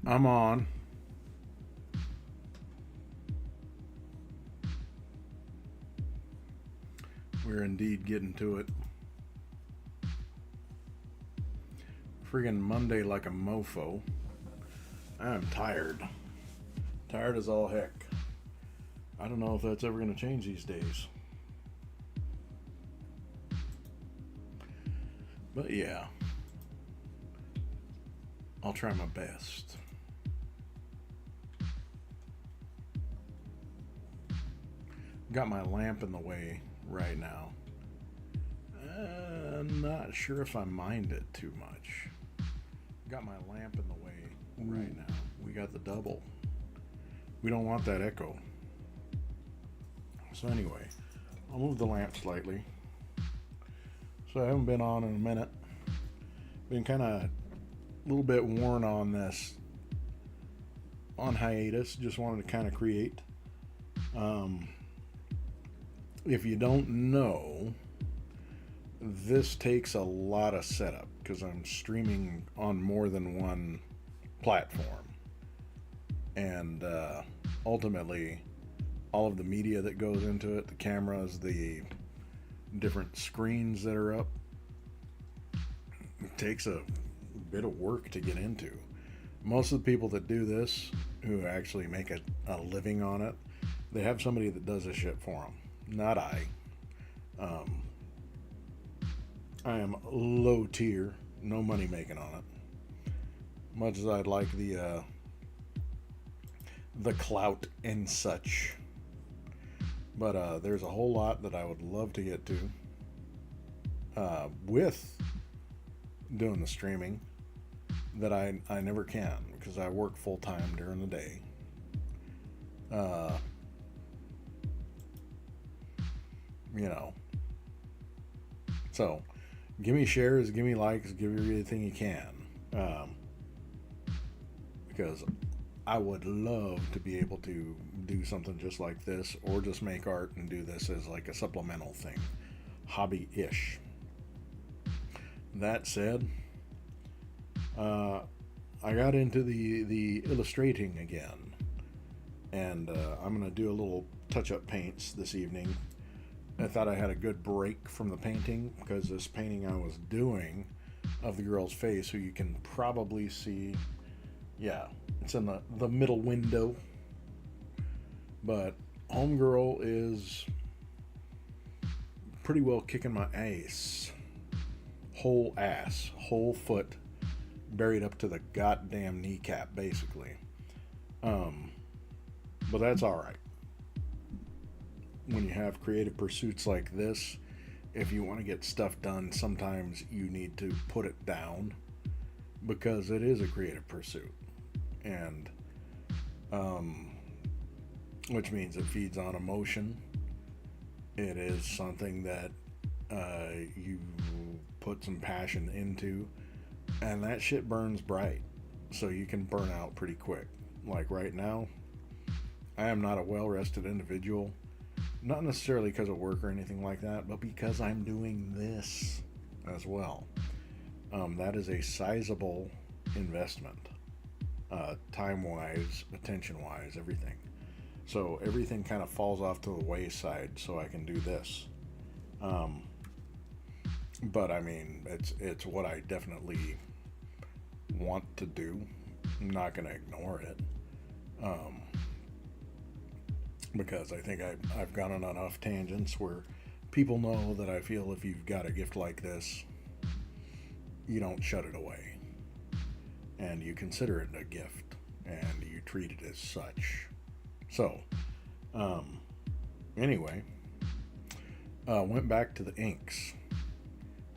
I'm on. We're indeed getting to it. Friggin' Monday like a mofo. I'm tired. Tired as all heck. I don't know if that's ever going to change these days. But yeah, I'll try my best. Got my lamp in the way right now. I'm not sure if I mind it too much. Got my lamp in the way right now. We got the double. We don't want that echo. So anyway, I'll move the lamp slightly. So I haven't been on in a minute. Been kind of a little bit worn on this, on hiatus. Just wanted to kind of create. If you don't know, this takes a lot of setup because I'm streaming on more than one platform. And ultimately, all of the media that goes into it, the cameras, the different screens that are up, it takes a bit of work to get into. Most of the people that do this, who actually make a living on it, they have somebody that does this shit for them. Not I. I am low tier, no money making on it. Much as I'd like the clout and such. But there's a whole lot that I would love to get to with doing the streaming that I never can because I work full time during the day. You know. So, give me shares, give me likes, give me everything you can. Because I would love to be able to do something just like this or just make art and do this as like a supplemental thing. Hobby-ish. That said, I got into the illustrating again. And I'm going to do a little touch-up paints this evening. I thought I had a good break from the painting because this painting I was doing of the girl's face, who you can probably see, yeah, it's in the middle window. But homegirl is pretty well kicking my ass. Whole ass, whole foot, buried up to the goddamn kneecap, basically. But that's alright. When you have creative pursuits like this, if you want to get stuff done, sometimes you need to put it down because it is a creative pursuit. And which means it feeds on emotion. It is something that you put some passion into, and that shit burns bright, so you can burn out pretty quick. Like right now, I am not a well-rested individual. Not necessarily because of work or anything like that, but because I'm doing this as well. That is a sizable investment. Time-wise, attention-wise, everything. So everything kind of falls off to the wayside so I can do this. But I mean, it's what I definitely want to do. I'm not going to ignore it. Because I think I've gone on enough tangents where people know that I feel if you've got a gift like this, you don't shut it away. And you consider it a gift. And you treat it as such. So, anyway, went back to the inks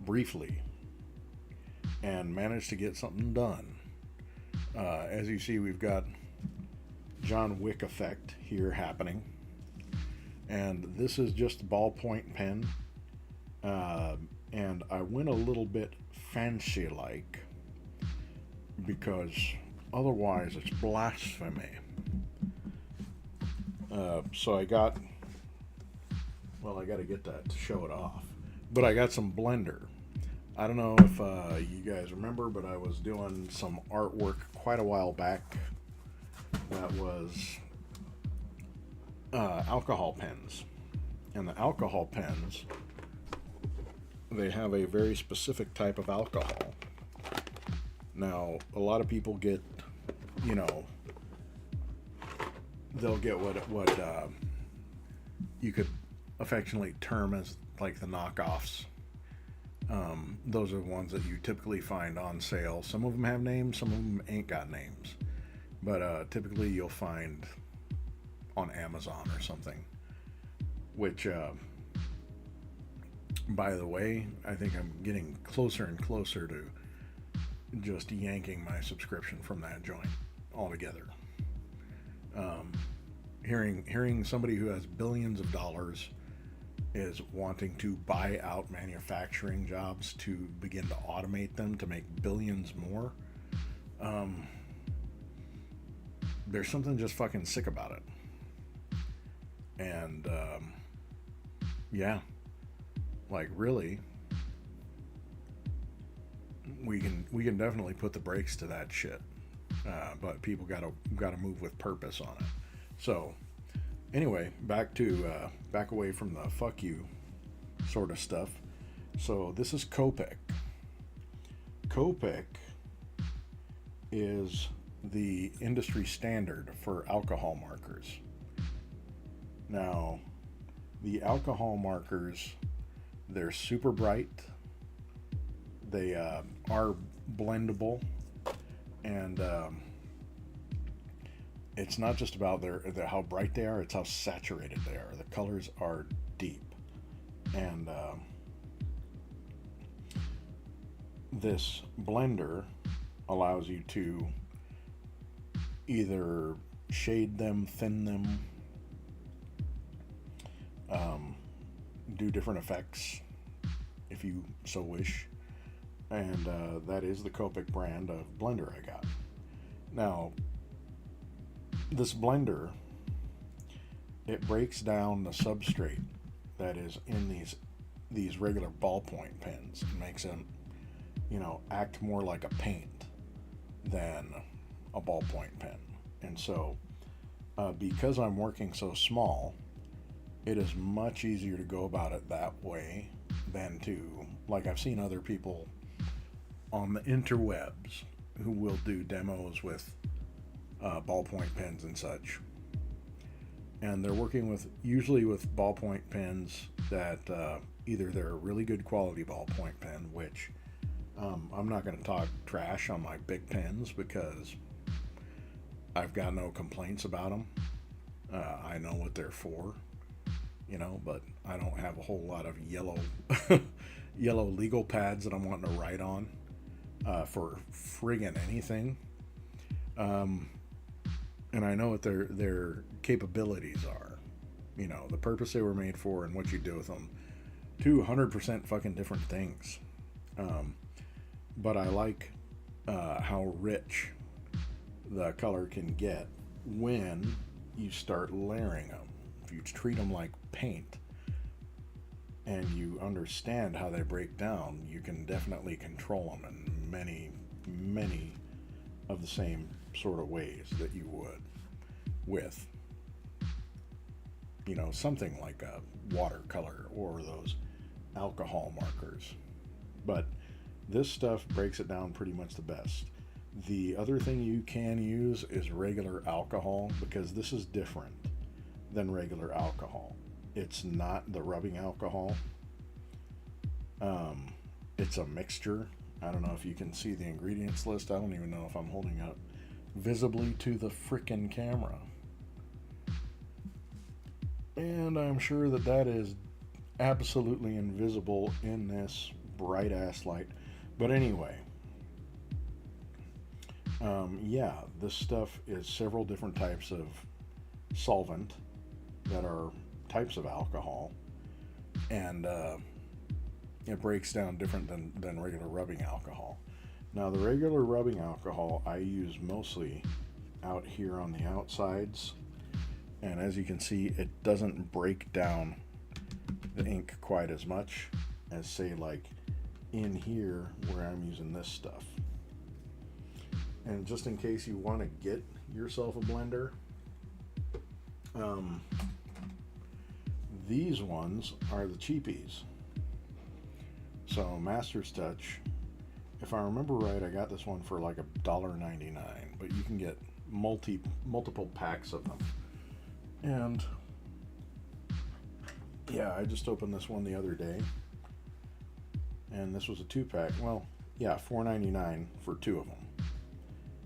briefly and managed to get something done. As you see, we've got John Wick effect here happening, and this is just a ballpoint pen, and I went a little bit fancy like because otherwise it's blasphemy. So I got to get that to show it off, but I got some blender. I don't know if you guys remember, but I was doing some artwork quite a while back that was alcohol pens. And the alcohol pens, they have a very specific type of alcohol. Now, a lot of people get, you know, they'll get what you could affectionately term as like the knockoffs. Those are the ones that you typically find on sale. Some of them have names, some of them ain't got names. But typically you'll find on Amazon or something. Which, by the way, I think I'm getting closer and closer to just yanking my subscription from that joint altogether. Hearing somebody who has billions of dollars is wanting to buy out manufacturing jobs to begin to automate them to make billions more. There's something just fucking sick about it. And yeah, like really, we can definitely put the brakes to that shit. But people gotta move with purpose on it. So anyway, back away from the fuck you sort of stuff. So this is Copic. Copic is the industry standard for alcohol markers. Now, the alcohol markers, they're super bright. They are blendable, and it's not just about how bright they are, it's how saturated they are. The colors are deep. And this blender allows you to either shade them, thin them, do different effects if you so wish. And that is the Copic brand of blender I got. Now, this blender, it breaks down the substrate that is in these regular ballpoint pens and makes them, act more like a paint than a ballpoint pen. And so, because I'm working so small, it is much easier to go about it that way than like I've seen other people on the interwebs who will do demos with ballpoint pens and such. And they're working usually with ballpoint pens that either they're a really good quality ballpoint pen, which I'm not going to talk trash on my big pens because I've got no complaints about them. I know what they're for, but I don't have a whole lot of yellow legal pads that I'm wanting to write on for friggin' anything. And I know what their capabilities are. The purpose they were made for and what you do with them. 200% fucking different things. But I like how rich the color can get when you start layering them. If you treat them like paint and you understand how they break down, you can definitely control them in many, many of the same sort of ways that you would with, something like a watercolor or those alcohol markers. But this stuff breaks it down pretty much the best. The other thing you can use is regular alcohol, because this is different than regular alcohol. It's not the rubbing alcohol. It's a mixture. I don't know if you can see the ingredients list. I don't even know if I'm holding up visibly to the frickin' camera. And I'm sure that is absolutely invisible in this bright ass light. But anyway, this stuff is several different types of solvent that are types of alcohol, and it breaks down different than regular rubbing alcohol. Now, the regular rubbing alcohol I use mostly out here on the outsides, and as you can see, it doesn't break down the ink quite as much as, say, like in here where I'm using this stuff. And just in case you want to get yourself a blender, these ones are the cheapies. So Master's Touch, if I remember right, I got this one for like $1.99, but you can get multiple packs of them. And yeah, I just opened this one the other day, and this was a 2-pack. Well, yeah, $4.99 for 2 of them.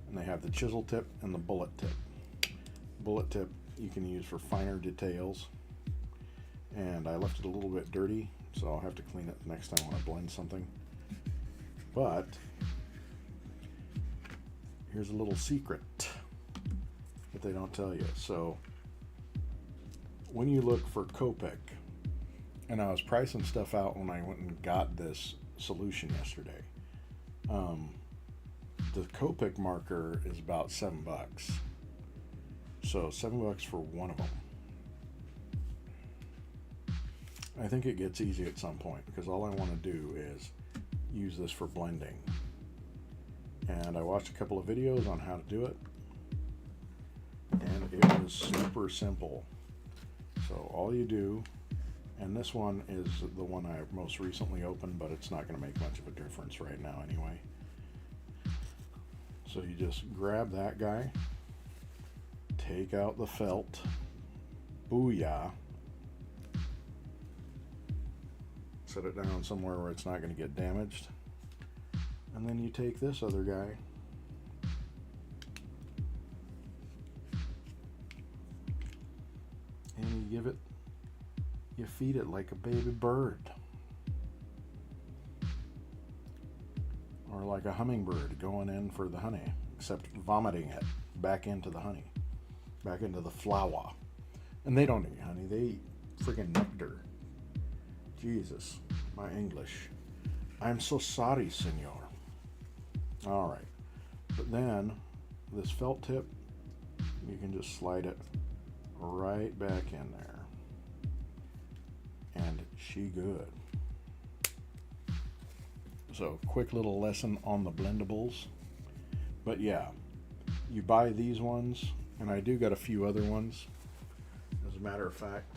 And they have the chisel tip and the bullet tip. Bullet tip you can use for finer details, and I left it a little bit dirty, so I'll have to clean it the next time when I blend something. But here's a little secret that they don't tell you. So when you look for Copic, and I was pricing stuff out when I went and got this solution yesterday, the Copic marker is about $7. So $7 for one of them. I think it gets easy at some point, because all I want to do is use this for blending. And I watched a couple of videos on how to do it, and it was super simple. So all you do, and this one is the one I most recently opened, but it's not going to make much of a difference right now anyway. So you just grab that guy, take out the felt, booyah, set it down somewhere where it's not going to get damaged, and then you take this other guy and you feed it like a baby bird, or like a hummingbird going in for the honey, except vomiting it back into the honey, back into the flower. And they don't eat honey, they eat friggin' nectar. Jesus, my English. I'm so sorry, senor. All right, but then this felt tip, you can just slide it right back in there, and she good. So quick little lesson on the blendables. But yeah, you buy these ones, and I do got a few other ones. As a matter of fact,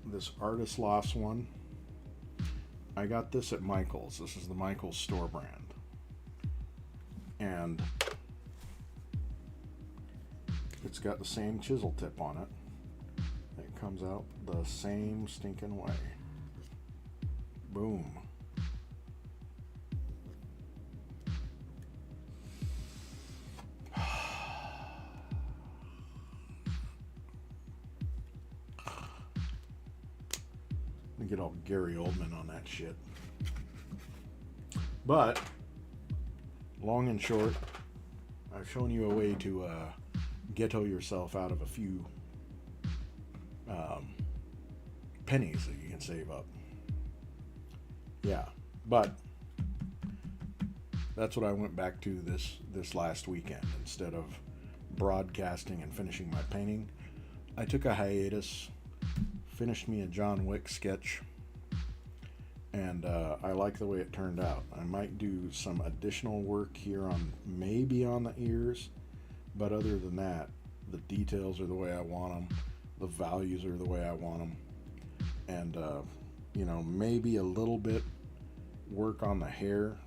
this Artist Loss one, I got this at Michael's. This is the Michael's store brand, and it's got the same chisel tip on it. It comes out the same stinking way. Boom. Get all Gary Oldman on that shit. But long and short, I've shown you a way to ghetto yourself out of a few pennies that you can save up. Yeah, but that's what I went back to this last weekend. Instead of broadcasting and finishing my painting, I took a hiatus, finished me a John Wick sketch, and I like the way it turned out. I might do some additional work here on maybe on the ears, but other than that, the details are the way I want them, the values are the way I want them, and you know, maybe a little bit work on the hair.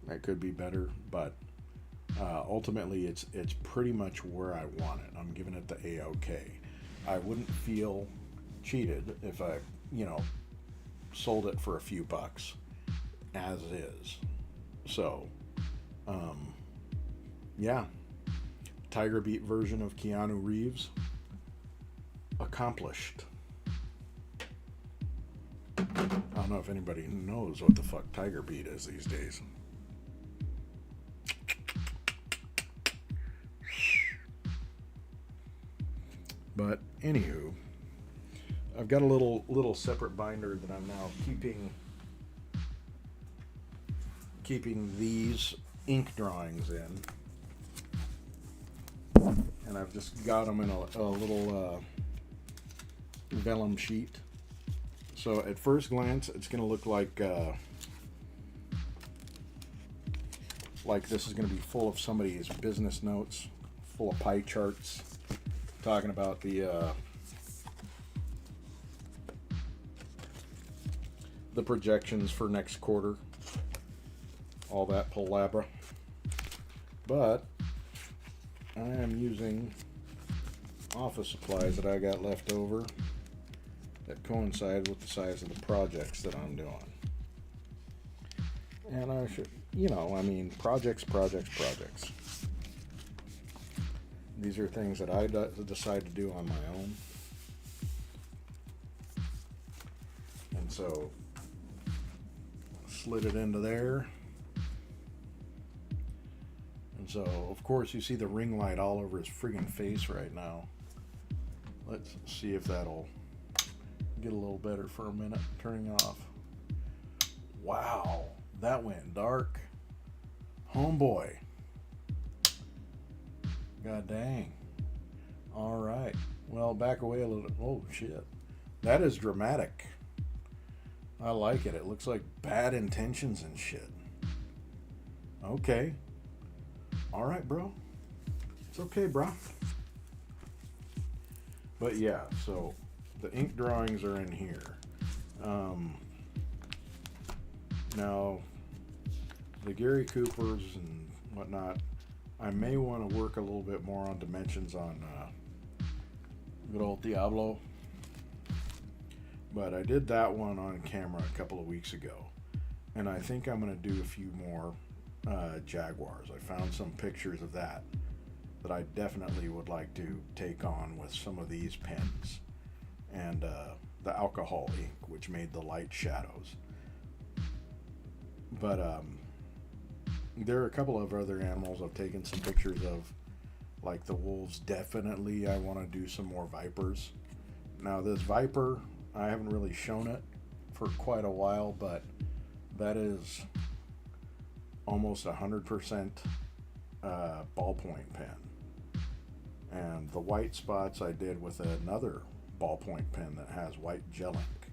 That could be better, but ultimately it's pretty much where I want it. I'm giving it the A-OK. I wouldn't feel cheated if I, you know, sold it for a few bucks as is. So yeah, Tiger Beat version of Keanu Reeves accomplished. I don't know if anybody knows what the fuck Tiger Beat is these days. But anywho, I've got a little separate binder that I'm now keeping these ink drawings in, and I've just got them in a little vellum sheet. So at first glance, it's going to look like like this is going to be full of somebody's business notes, full of pie charts, talking about the projections for next quarter, all that palabra. But I am using office supplies that I got left over that coincide with the size of the projects that I'm doing. And I should, I mean, projects. These are things that I decide to do on my own. And so, slid it into there. And so, of course, you see the ring light all over his friggin' face right now. Let's see if that'll get a little better for a minute. Turning off. Wow, that went dark. Homeboy. God dang. All right. Well, back away a little. Oh, shit. That is dramatic. I like it. It looks like bad intentions and shit. Okay. All right, bro. It's okay, bro. But yeah, so the ink drawings are in here. Now, the Gary Coopers and whatnot, I may want to work a little bit more on dimensions on good old Diablo. But I did that one on camera a couple of weeks ago. And I think I'm going to do a few more Jaguars. I found some pictures of that I definitely would like to take on with some of these pens. And the alcohol ink, which made the light shadows. But there are a couple of other animals I've taken some pictures of, like the wolves. Definitely I want to do some more vipers. Now this viper, I haven't really shown it for quite a while, but that is almost 100% ballpoint pen. And the white spots I did with another ballpoint pen that has white gel ink.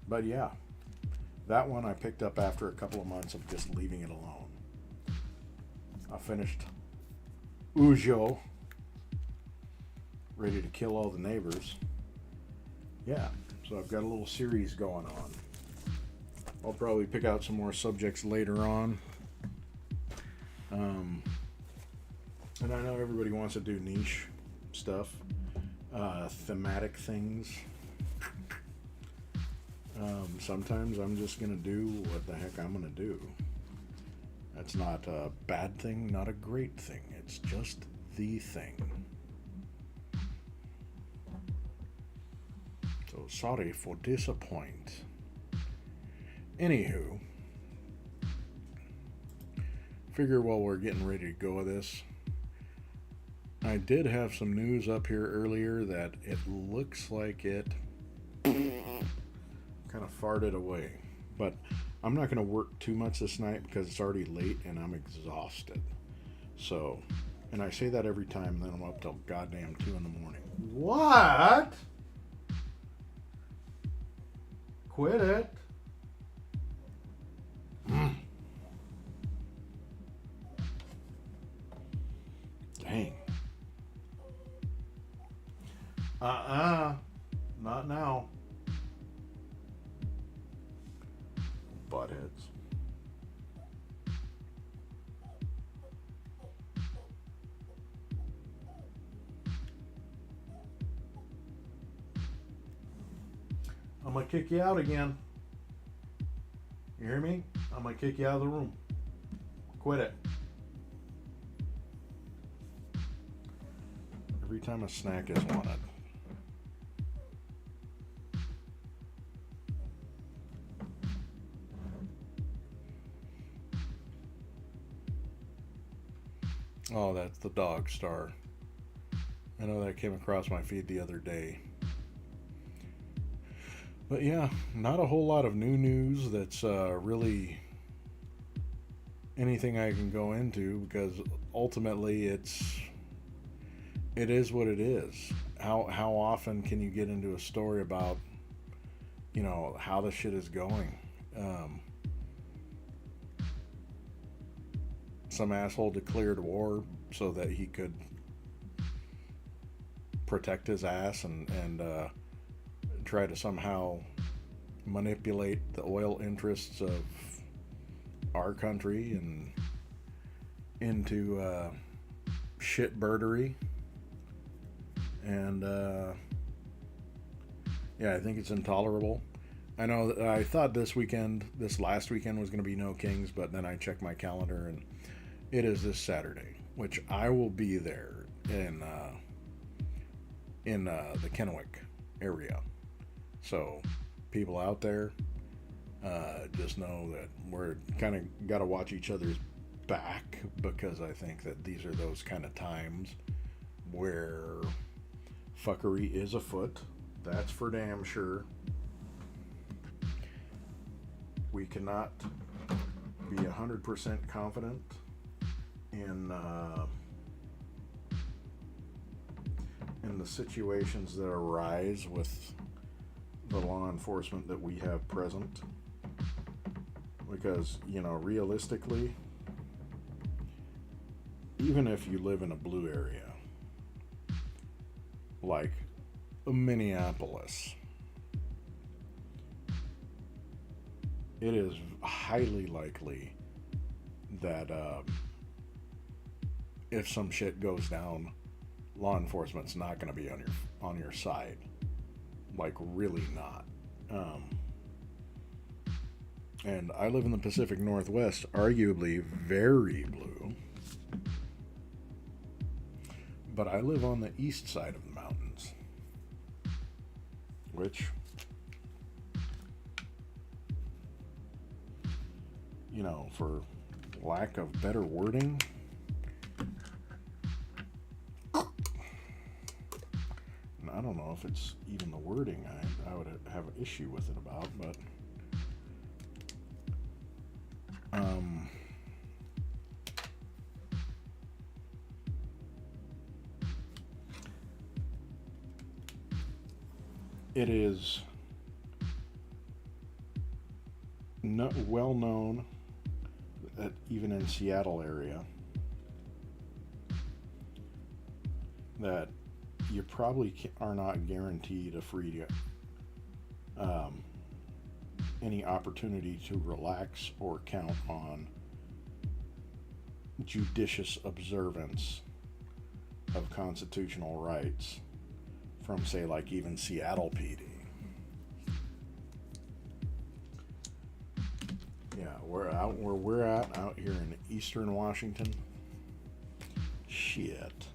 But yeah, that one I picked up after a couple of months of just leaving it alone. I finished Ujo, ready to kill all the neighbors. Yeah, so I've got a little series going on. I'll probably pick out some more subjects later on. And I know everybody wants to do niche stuff, thematic things. Sometimes I'm just going to do what the heck I'm going to do. That's not a bad thing, not a great thing. It's just the thing. So sorry for disappoint. Anywho, figure while we're getting ready to go with this, I did have some news up here earlier that it looks like it kind of farted away. But I'm not going to work too much this night because it's already late and I'm exhausted. So, and I say that every time, then I'm up till goddamn 2 in the morning. What? Quit it. Dang. Not now. Buttheads. I'm gonna kick you out again. You hear me? I'm gonna kick you out of the room. Quit it. Every time a snack is wanted. Oh, that's the dog star. I know that came across my feed the other day. But yeah, not a whole lot of new news that's really anything I can go into, because ultimately it is what it is. How often can you get into a story about, how the shit is going? some asshole declared war so that he could protect his ass and try to somehow manipulate the oil interests of our country and into shitbirdery. And yeah, I think it's intolerable. I know that I thought this last weekend was going to be no Kings, but then I checked my calendar and it is this Saturday, which I will be there in the Kennewick area. So people out there, just know that we're kind of got to watch each other's back, because I think that these are those kind of times where fuckery is afoot. That's for damn sure. We cannot be 100% confident in the situations that arise with the law enforcement that we have present, because, you know, realistically, even if you live in a blue area like Minneapolis, it is highly likely that if some shit goes down, law enforcement's not going to be on your side. Like, really not. And I live in the Pacific Northwest, arguably very blue, but I live on the east side of the mountains, which, you know, for lack of better wording, and I don't know if it's even the wording I would have an issue with it about, but it is well known that even in Seattle area that you probably are not guaranteed a free any opportunity to relax or count on judicious observance of constitutional rights from, say, like even Seattle PD. Yeah, we're out where we're at out here in eastern Washington. Shit.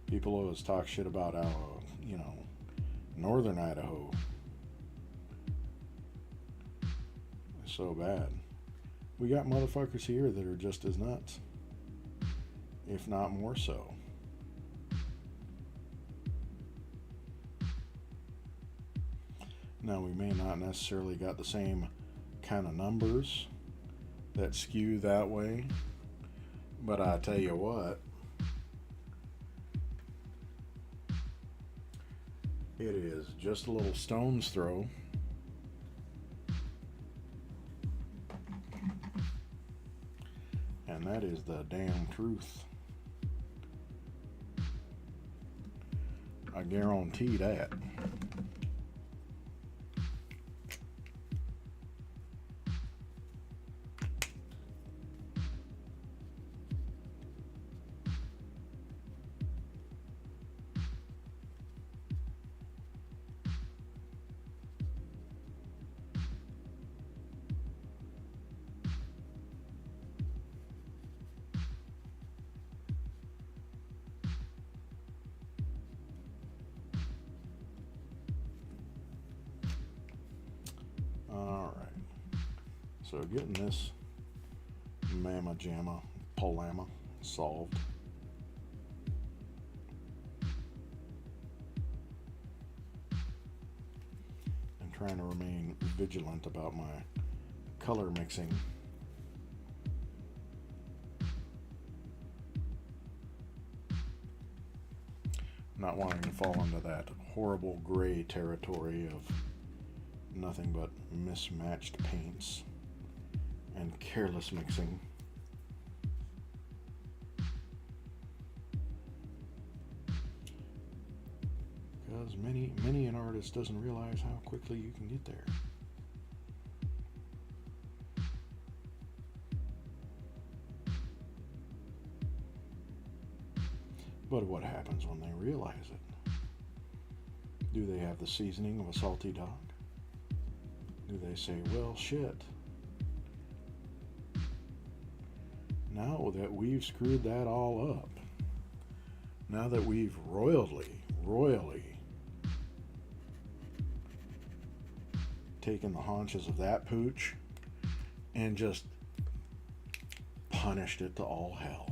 People always talk shit about how, you know, northern Idaho is so bad. We got motherfuckers here that are just as nuts, if not more so. Now, we may not necessarily got the same kind of numbers that skew that way, but I tell you what, it is just a little stone's throw and that is the damn truth. I guarantee that. So getting this mamma jamma polama solved. And trying to remain vigilant about my color mixing. not wanting to fall into that horrible gray territory of nothing but mismatched paints and careless mixing. Because many an artist doesn't realize how quickly you can get there. But what happens when they realize it? Do they have the seasoning of a salty dog? Do they say, well, shit, now that we've screwed that all up, now that we've royally taken the haunches of that pooch and just punished it to all hell,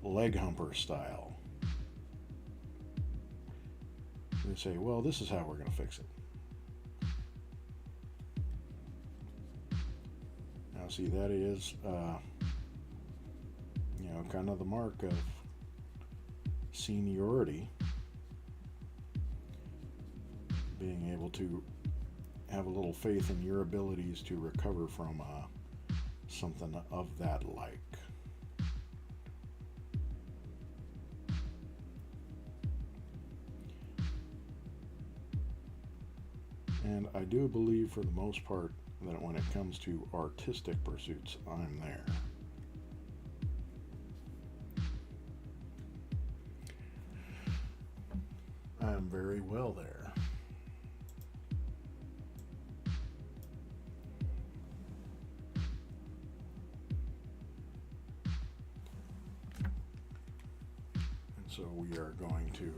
leg humper style, they say, well, this is how we're going to fix it. Now, see, that is, kind of the mark of seniority, being able to have a little faith in your abilities to recover from something of that like. And I do believe, for the most part, that when it comes to artistic pursuits, I'm there. I'm very well there. And so we are going to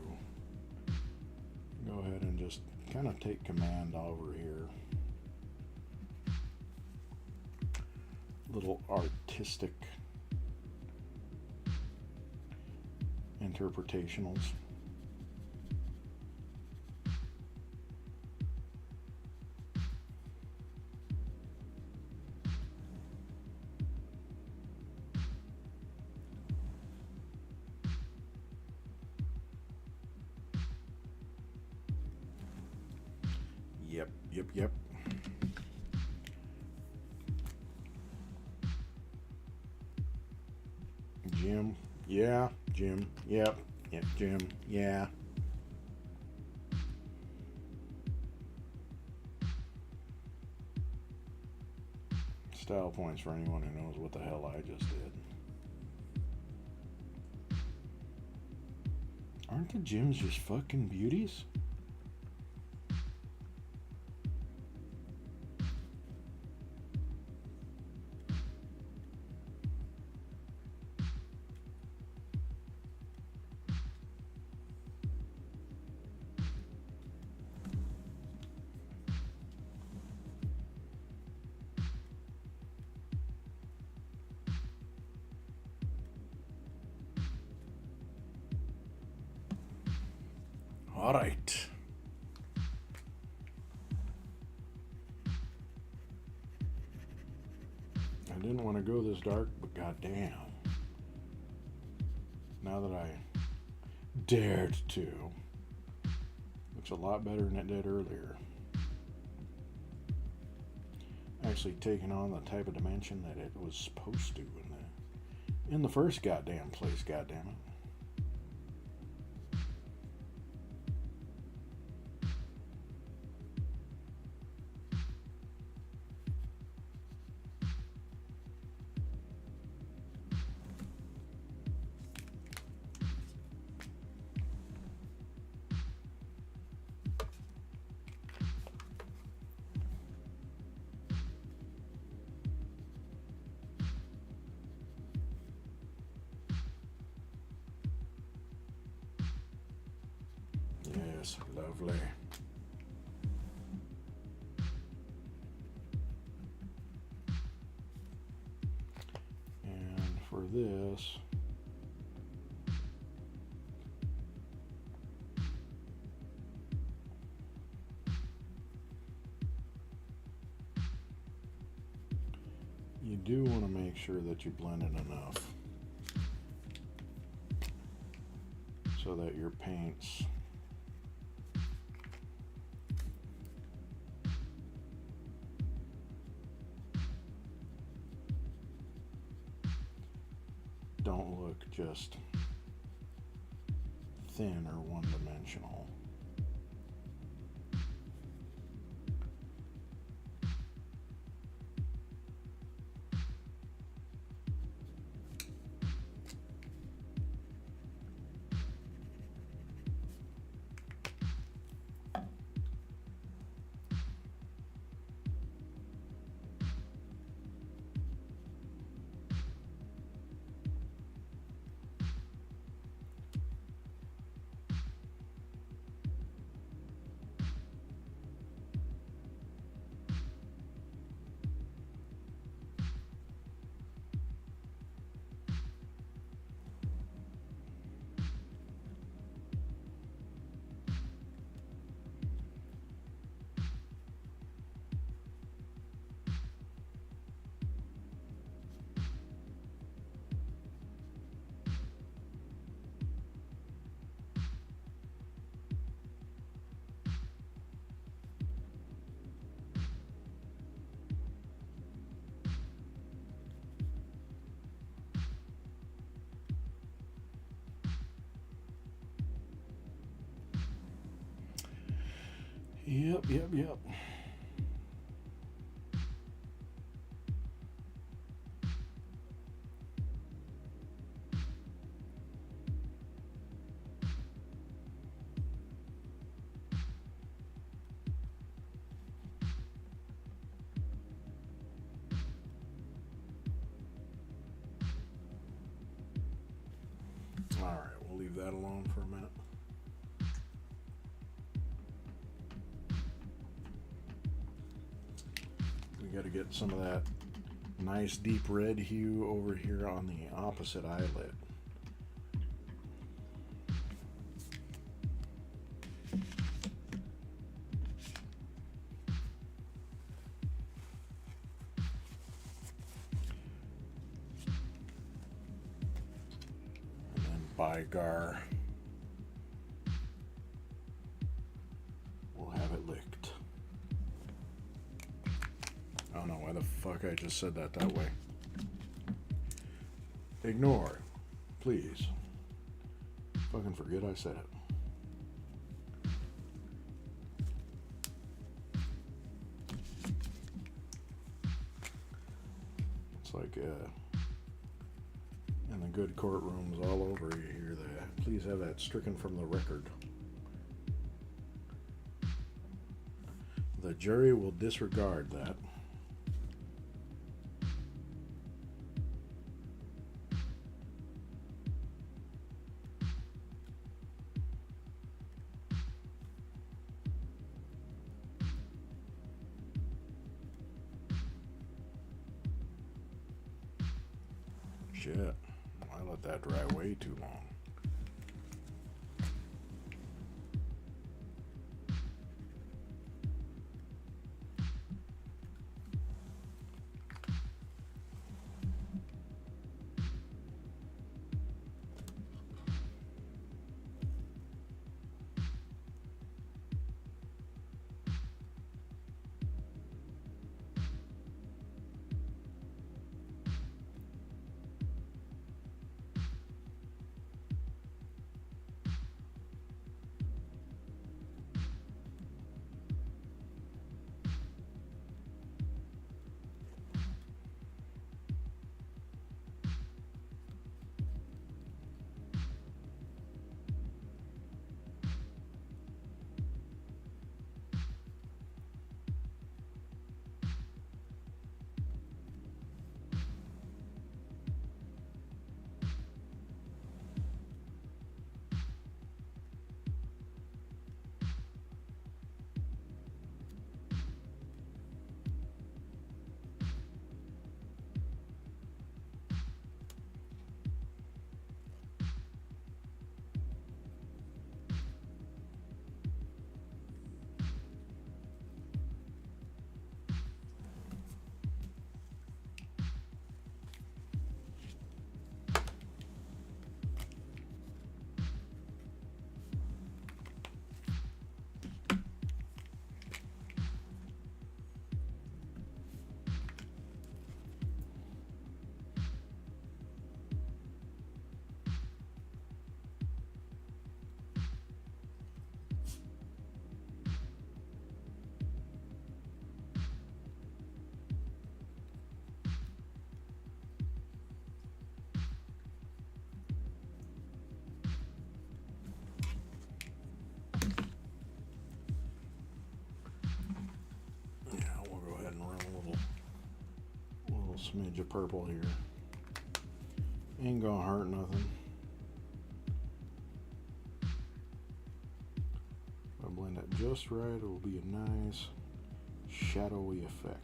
go ahead and just kind of take command over here. Little artistic interpretationals. Yep. Jim, yeah. Jim, yep. Yep, Jim, yeah. Style points for anyone who knows what the hell I just did. Aren't the Jims just fucking beauties? All right. I didn't want to go this dark, but goddamn. Now that I dared to, looks a lot better than it did earlier. Actually taking on the type of dimension that it was supposed to in the first goddamn place, goddamn it. Yes, lovely. And for this, you do want to make sure that you blend it enough your paints. Don't look just thin or one-dimensional. Yep. All right, we'll leave that alone for a minute. We got to get some of that nice deep red hue over here on the opposite eyelid. And then Bygar, we'll have it licked. Oh no, why the fuck I just said that way. Ignore, please. Fucking forget I said it. It's like in the good courtrooms all over, you hear that. Please have that stricken from the record. The jury will disregard that. Shit, I let that dry way too long. smidge of purple here. Ain't gonna hurt nothing. I'll blend it just right. It will be a nice shadowy effect.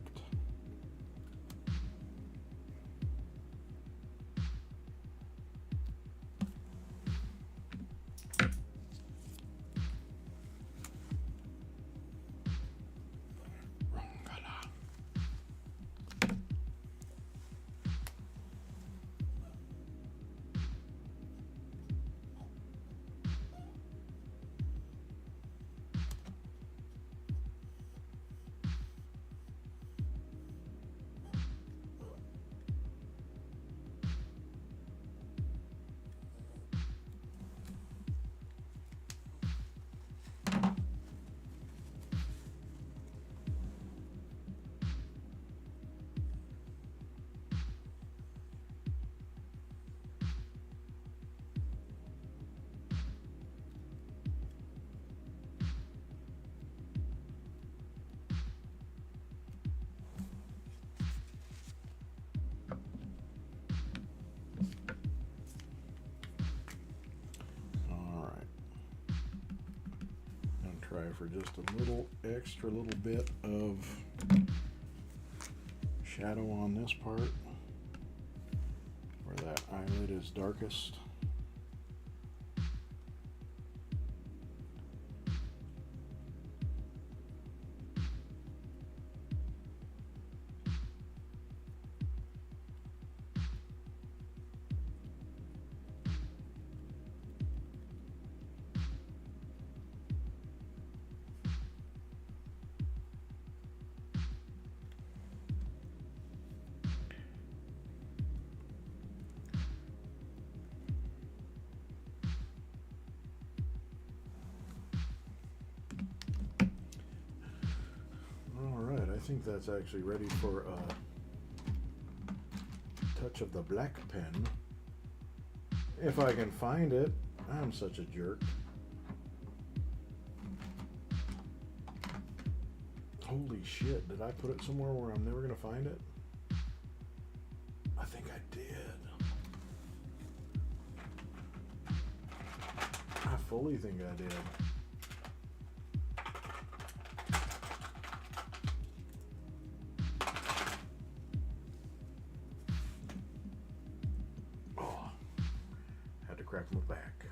Try for just a little extra little bit of shadow on this part where that eyelid is darkest. I think that's actually ready for a touch of the black pen. If I can find it. I'm such a jerk. Holy shit, did I put it somewhere where I'm never gonna find it? I think I did. I fully think I did. Crack my back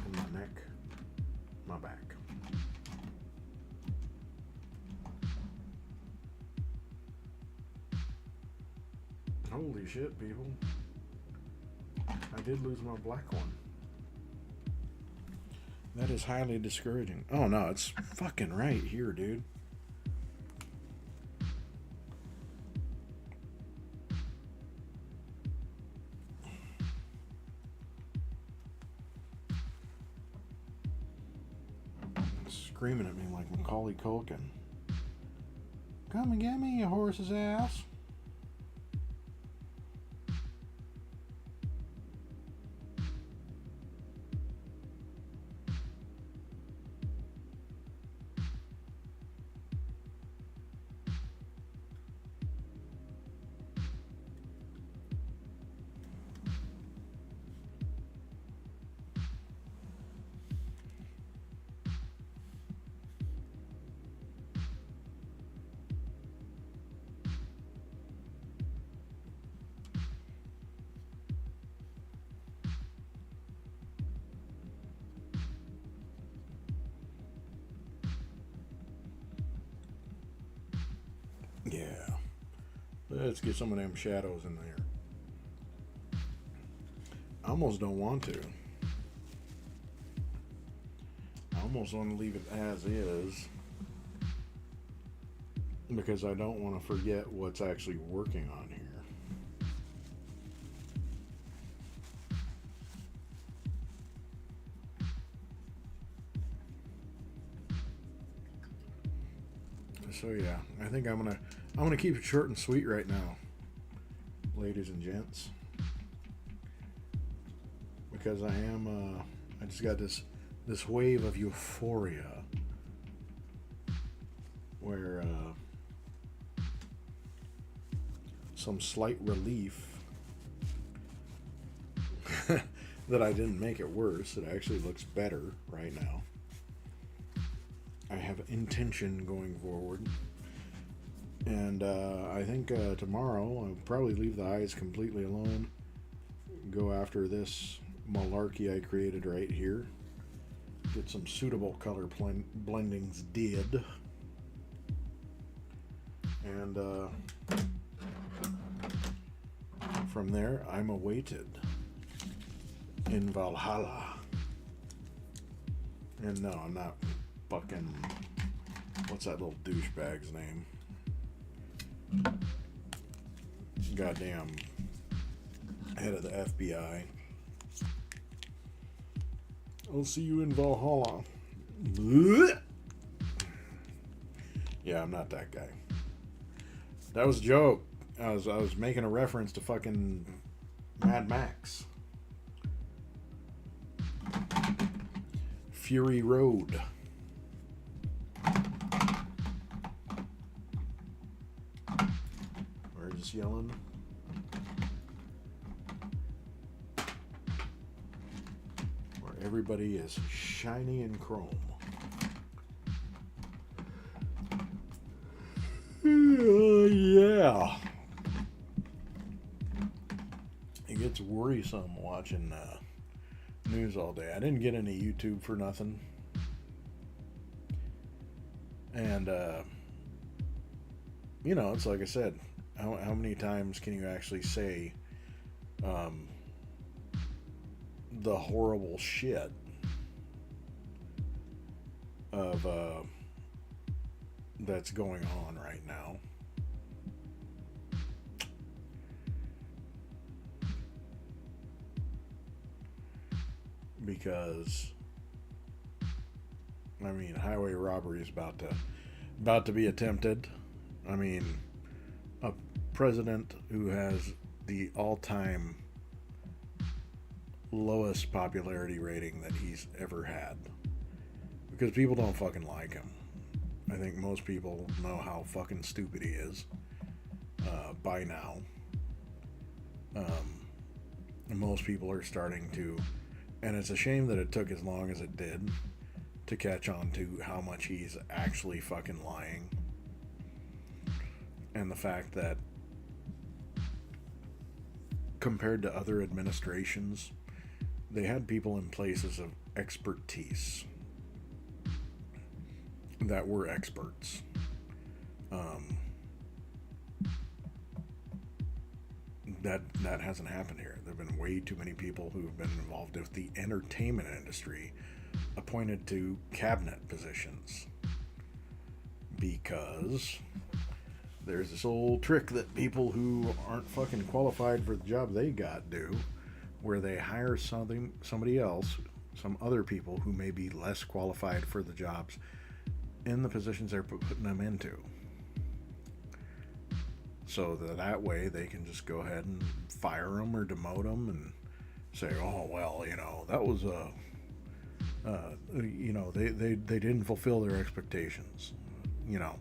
and my neck, my back. Holy shit, people. I did lose my black one. That is highly discouraging. Oh no, it's fucking right here, dude. Screaming at me like Macaulay Culkin. Come and get me, you horse's ass. Yeah. Let's get some of them shadows in there. I almost don't want to. I almost want to leave it as is because I don't want to forget what's actually working on here. So yeah, I think I'm gonna keep it short and sweet right now, ladies and gents, because I just got this wave of euphoria where some slight relief that I didn't make it worse. It actually looks better right now. I have intention going forward. And I think tomorrow I'll probably leave the eyes completely alone. Go after this malarkey I created right here. Get some suitable color blendings did. And from there, I'm awaited in Valhalla. And no, I'm not fucking... What's that little douchebag's name? Goddamn head of the FBI. I'll see you in Valhalla. Yeah, I'm not that guy. That was a joke. I was making a reference to fucking Mad Max. Fury Road. We're just yelling. Where everybody is shiny and chrome. Yeah. It gets worrisome watching news all day. I didn't get into YouTube for nothing. And, you know, it's like I said, how many times can you actually say the horrible shit of that's going on right now? Because I mean, highway robbery is about to be attempted. I mean, a president who has the all-time lowest popularity rating that he's ever had, because people don't fucking like him. I think most people know how fucking stupid he is by now. Most people are starting to, and it's a shame that it took as long as it did to catch on to how much he's actually fucking lying. And the fact that compared to other administrations, they had people in places of expertise that were experts. That hasn't happened here. There have been way too many people who have been involved with the entertainment industry appointed to cabinet positions, because there's this old trick that people who aren't fucking qualified for the job they got do, where they hire somebody else, some other people who may be less qualified for the jobs in the positions they're putting them into, so that way they can just go ahead and fire them or demote them and say, oh well, you know, that was you know, they didn't fulfill their expectations. You know,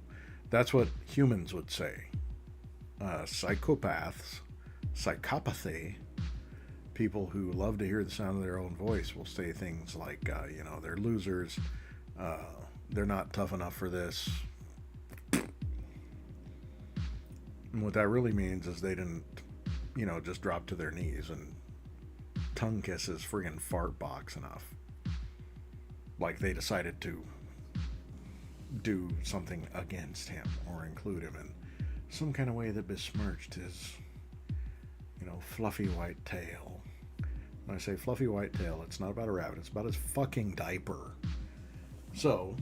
that's what humans would say. Psychopaths, psychopathy, people who love to hear the sound of their own voice will say things like, you know, they're losers, they're not tough enough for this. And what that really means is they didn't, you know, just drop to their knees and tongue kiss his friggin' fart box enough. Like they decided to do something against him or include him in some kind of way that besmirched his, you know, fluffy white tail. When I say fluffy white tail, it's not about a rabbit, it's about his fucking diaper. So,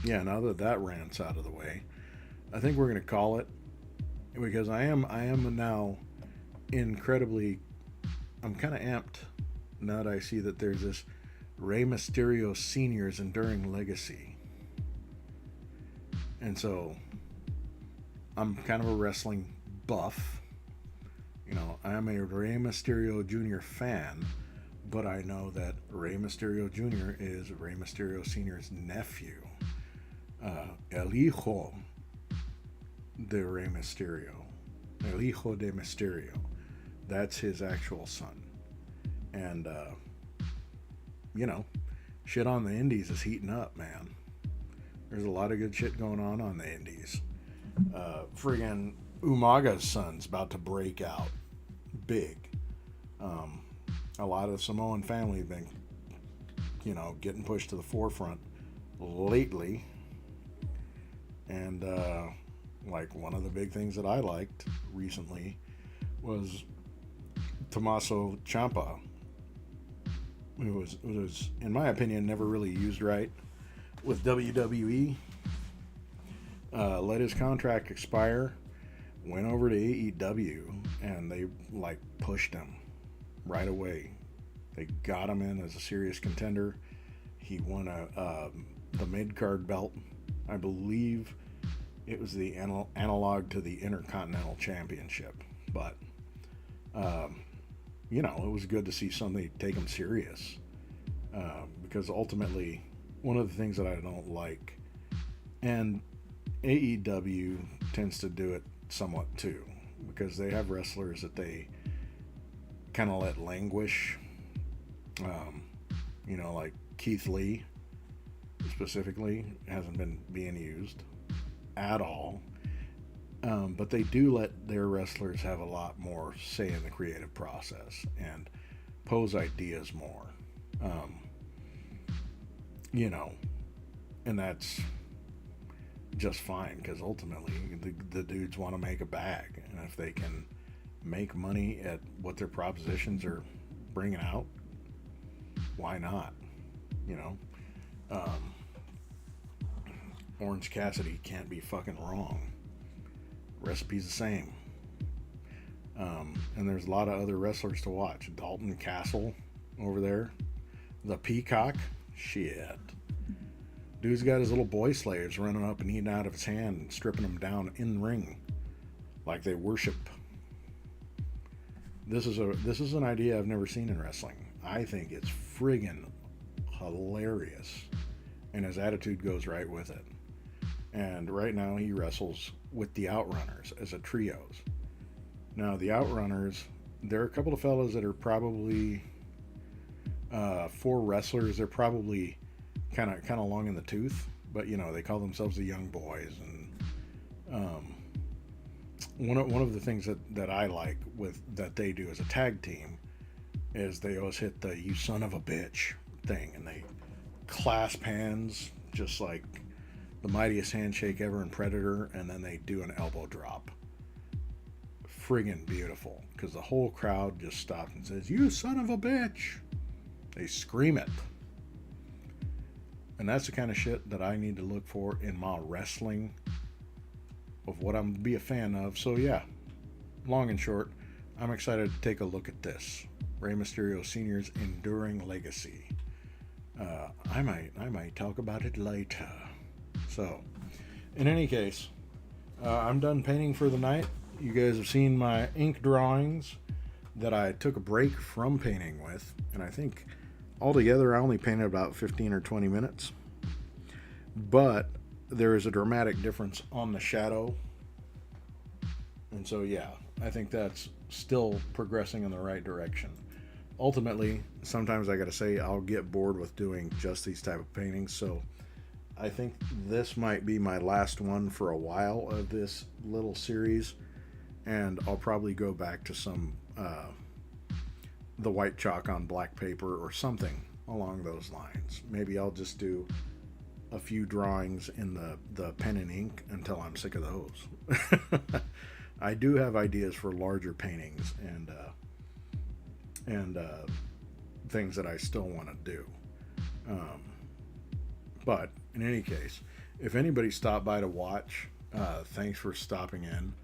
yeah, now that rant's out of the way, I think we're gonna call it, because I am now incredibly, I'm kind of amped now that I see that there's this Rey Mysterio Sr.'s enduring legacy. And so I'm kind of a wrestling buff. You know, I am a Rey Mysterio Jr. fan, but I know that Rey Mysterio Jr. is Rey Mysterio Sr.'s nephew. El hijo de Rey Mysterio, El Hijo de Mysterio. That's his actual son. And, you know, shit on the indies is heating up, man. There's a lot of good shit going on the indies. Friggin' Umaga's son's about to break out big. A lot of Samoan family have been, you know, getting pushed to the forefront lately. And, like, one of the big things that I liked recently was Tommaso Ciampa, who was, in my opinion, never really used right with WWE. Let his contract expire, went over to AEW, and they, like, pushed him right away. They got him in as a serious contender. He won the mid-card belt. I believe it was the analog to the Intercontinental Championship. But, you know, it was good to see somebody take him serious. Because ultimately, one of the things that I don't like, and AEW tends to do it somewhat too, because they have wrestlers that they kind of let languish. You know, like Keith Lee specifically hasn't been being used at all. But they do let their wrestlers have a lot more say in the creative process and pose ideas more. You know, and that's just fine, because ultimately the dudes want to make a bag, and if they can make money at what their propositions are bringing out, why not? You know, Orange Cassidy can't be fucking wrong. Recipe's the same. And there's a lot of other wrestlers to watch. Dalton Castle over there, the Peacock, shit. Dude's got his little boy slaves running up and eating out of his hand and stripping them down in the ring like they worship. This is an idea I've never seen in wrestling. I think it's friggin' hilarious, and his attitude goes right with it. And right now he wrestles with the Outrunners as a trios. Now the Outrunners, there are a couple of fellas that are probably for wrestlers. They're probably kind of long in the tooth, but you know, they call themselves the Young Boys. And one of the things that I like with that they do as a tag team is they always hit the "you son of a bitch" thing, and they clasp hands just like the mightiest handshake ever in Predator, and then they do an elbow drop. Friggin' beautiful, because the whole crowd just stops and says, "You son of a bitch." They scream it. And that's the kind of shit that I need to look for in my wrestling, of what I'm be a fan of. So yeah, long and short, I'm excited to take a look at this Rey Mysterio Sr.'s enduring legacy. I might talk about it later. So, in any case, I'm done painting for the night. You guys have seen my ink drawings that I took a break from painting with, and I think altogether I only painted about 15 or 20 minutes. But there is a dramatic difference on the shadow. And so yeah, I think that's still progressing in the right direction. Ultimately, sometimes I gotta say I'll get bored with doing just these type of paintings, so I think this might be my last one for a while of this little series, and I'll probably go back to some the white chalk on black paper or something along those lines. Maybe I'll just do a few drawings in the pen and ink until I'm sick of those. I do have ideas for larger paintings and things that I still want to do. But in any case, if anybody stopped by to watch, thanks for stopping in.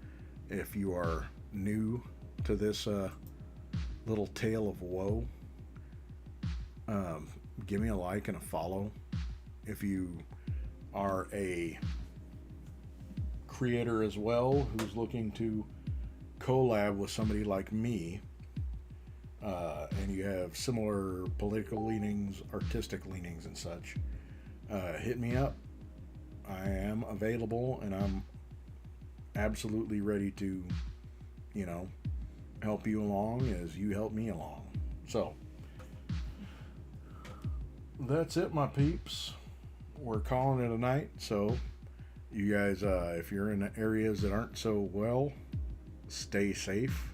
If you are new to this little tale of woe, give me a like and a follow. If you are a creator as well who's looking to collab with somebody like me, and you have similar political leanings, artistic leanings and such, hit me up. I am available, and absolutely ready to, you know, help you along as you help me along. So that's it, my peeps. We're calling it a night. So you guys, if you're in areas that aren't so well, stay safe.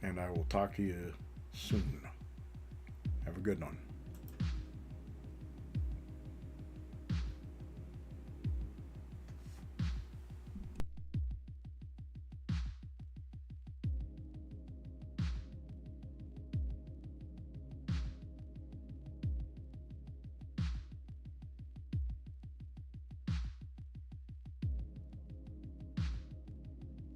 And I will talk to you soon. Have a good one.